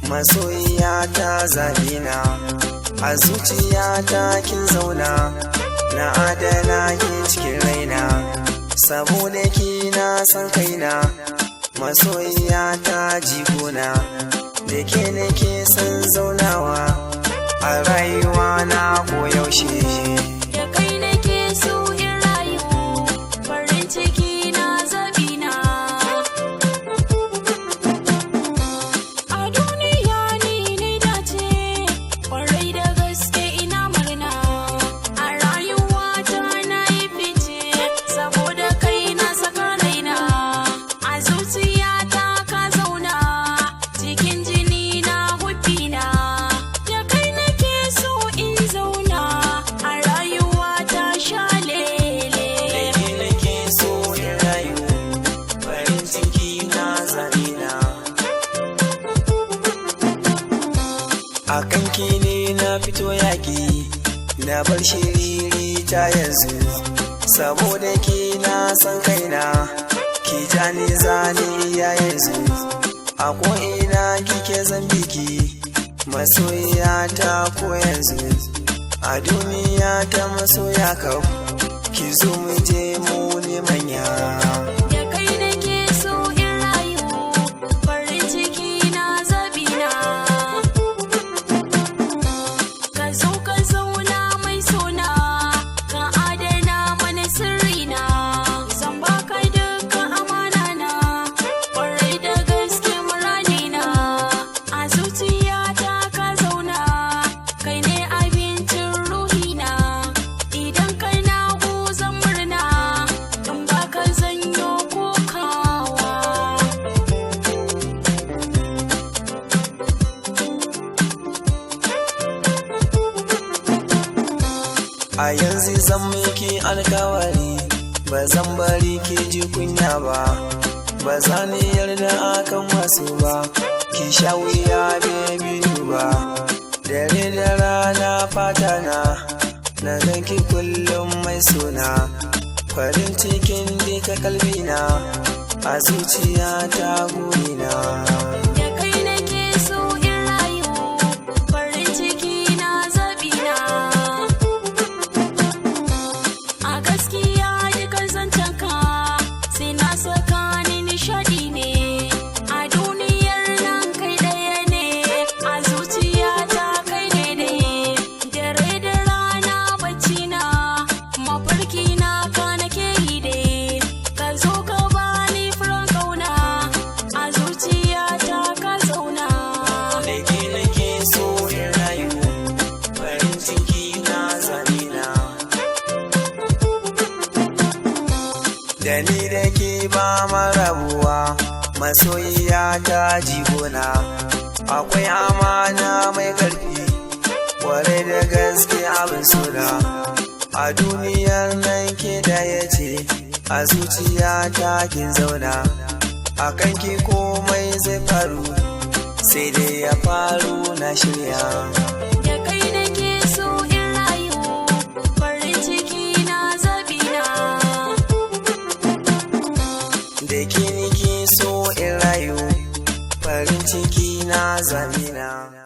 Masoyiya ta zabina a zuciyata kin zauna na adana ki cikin raina saboda ki na san kaina masoyiya ta jigona da ke nake san zaunawa a rayuwa na koyaushe. A kanki ne na fito yaƙi na bar shiriri ta yanzu saboda ki na san kaina ki jani zane ya yanzu a ko'ina kike zan biki masoyiya ta ko yanzu a duniya ta masoya kaf ki zo mu je mu ne manya. A yanzu zan miki alkawari ba zan bari ki ji kunya ba, ba za ni yarda akan wasu ba, ki sha wuya baby ba, dare da rana fata na ganki kullum mai suna, farin cikin duka kalbina a zuciya ta gurina. Da ni da ke ba marabuwa masoyiya ta jigona akwai amana mai ƙarfi kware da gaske abin suna a duniyar nan ke da ya ce a zuciya ta kin zauna a kanki komai zai faru sai dai ya faru na shirya. Da ke nake so in rayu farin ciki na zamina.